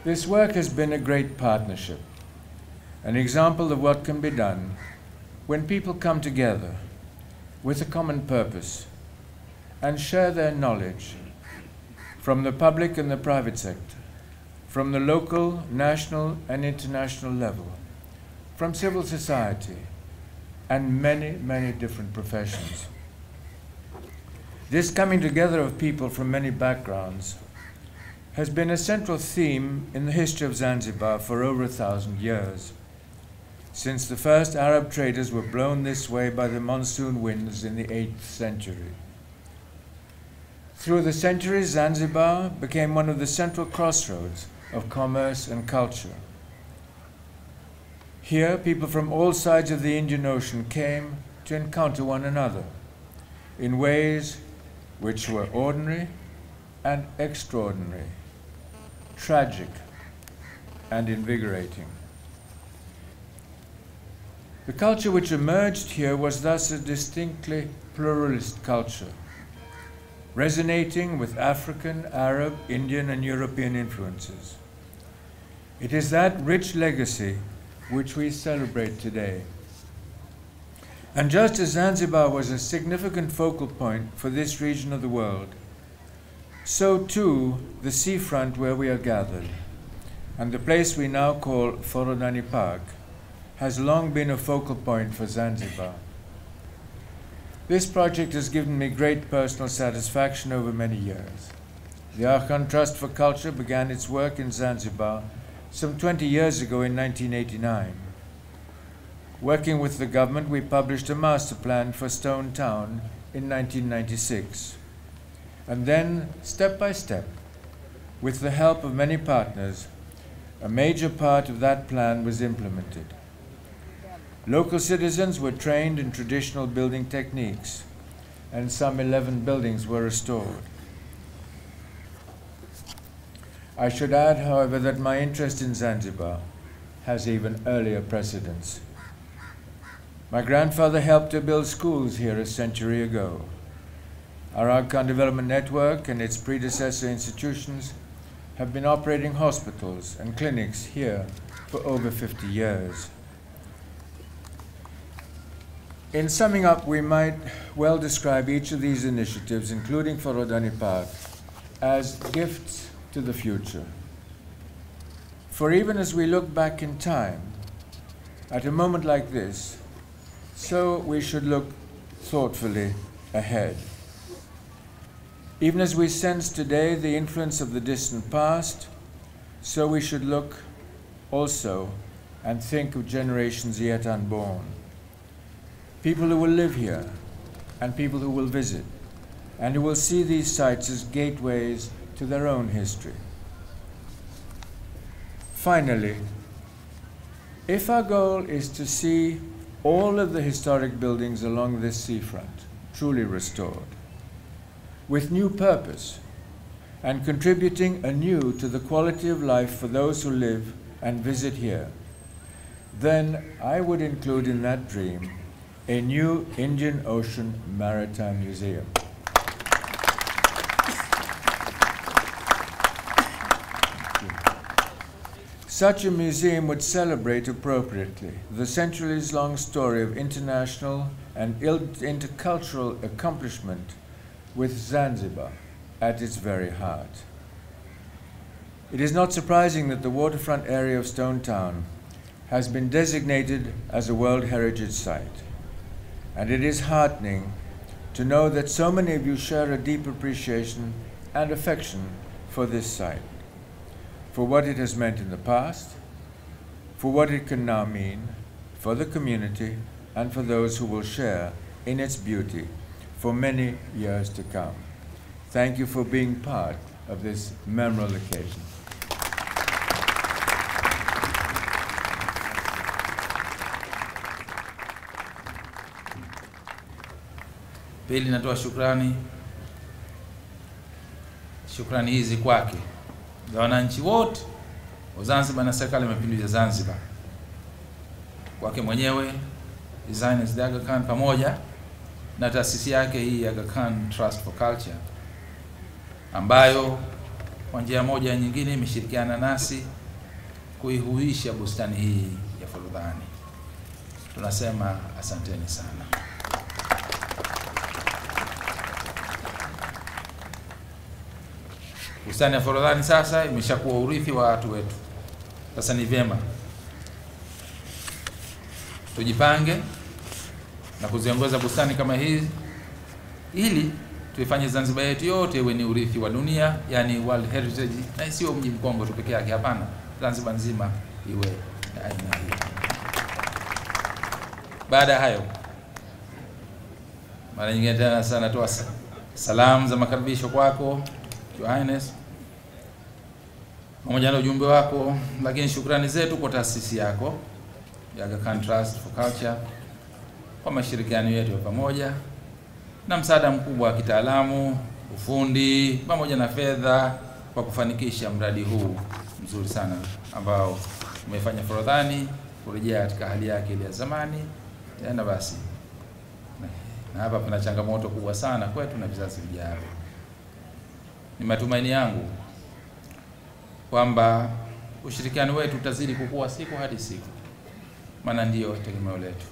This work has been a great partnership, an example of what can be done when people come together with a common purpose and share their knowledge from the public and the private sector, from the local, national, and international level, from civil society, and many, many different professions. This coming together of people from many backgrounds has been a central theme in the history of Zanzibar for over 1,000 years, since the first Arab traders were blown this way by the monsoon winds in the 8th century. Through the centuries, Zanzibar became one of the central crossroads of commerce and culture. Here, people from all sides of the Indian Ocean came to encounter one another in ways which were ordinary and extraordinary, tragic and invigorating. The culture which emerged here was thus a distinctly pluralist culture, resonating with African, Arab, Indian, and European influences. It is that rich legacy which we celebrate today. And just as Zanzibar was a significant focal point for this region of the world, so too the seafront where we are gathered, and the place we now call Forodhani Park, has long been a focal point for Zanzibar. This project has given me great personal satisfaction over many years. The Aga Trust for Culture began its work in Zanzibar some 20 years ago in 1989. Working with the government, we published a master plan for Stone Town in 1996. And then, step by step, with the help of many partners, a major part of that plan was implemented. Local citizens were trained in traditional building techniques, and some 11 buildings were restored. I should add, however, that my interest in Zanzibar has even earlier precedents. My grandfather helped to build schools here a century ago. Our Aga Development Network and its predecessor institutions have been operating hospitals and clinics here for over 50 years. In summing up, we might well describe each of these initiatives, including Forodhani Park, as gifts to the future. For even as we look back in time, at a moment like this, so we should look thoughtfully ahead. Even as we sense today the influence of the distant past, so we should look also and think of generations yet unborn. People who will live here, and people who will visit, and who will see these sites as gateways to their own history. Finally, if our goal is to see all of the historic buildings along this seafront truly restored, with new purpose, and contributing anew to the quality of life for those who live and visit here, then I would include in that dream a new Indian Ocean Maritime Museum. Such a museum would celebrate appropriately the centuries-long story of international and intercultural accomplishment with Zanzibar at its very heart. It is not surprising that the waterfront area of Stone Town has been designated as a World Heritage Site, and it is heartening to know that so many of you share a deep appreciation and affection for this site, for what it has meant in the past, for what it can now mean, for the community, and for those who will share in its beauty for many years to come. Thank you for being part of this memorable occasion. Pili, natoa shukrani hizi kwake za wananchi wote wa Zanzibar na serikali ya mapinduzi ya Zanzibar, kwake mwenyewe, designers the Aga Khan, pamoja na taasisi yake hii Aga Khan Trust for Culture, ambayo kwa njia moja nyingine imeshirikiana nasi kuihuisha bustani hii ya Forodhani. Tunasema asanteni sana. Bustani ya Forodhani sasa imeshakuwa urithi wa watu wetu. Sasa ni vyema tujipange na kuziongoza bustani kama hii ili tuifanye Zanzibar yetu yote iwe ni urithi wa dunia, yani World Heritage, na sio mji Mkongo tu peke yake. Hapana, Zanzibar nzima iwe na aina hii. Baada ya hayo, mara nyingine tena sana toa salamu za makaribisho kwako Your Highness, pamoja na ujumbe wako, lakini shukrani zetu kwa taasisi yako ya Aga Khan Trust for Culture kwa mashirikiano yetu ya pamoja na msaada mkubwa wa kitaalamu, ufundi pamoja na fedha kwa kufanikisha mradi huu mzuri sana ambao umefanya Forodhani kurejea katika hali yake ile ya zamani tena. Basi na hapa kuna changamoto kubwa sana kwetu na vizazi vijavyo. Ni matumaini yangu kwamba ushirikiano wetu utazidi kukua siku hadi siku, maana ndio tegemeo letu.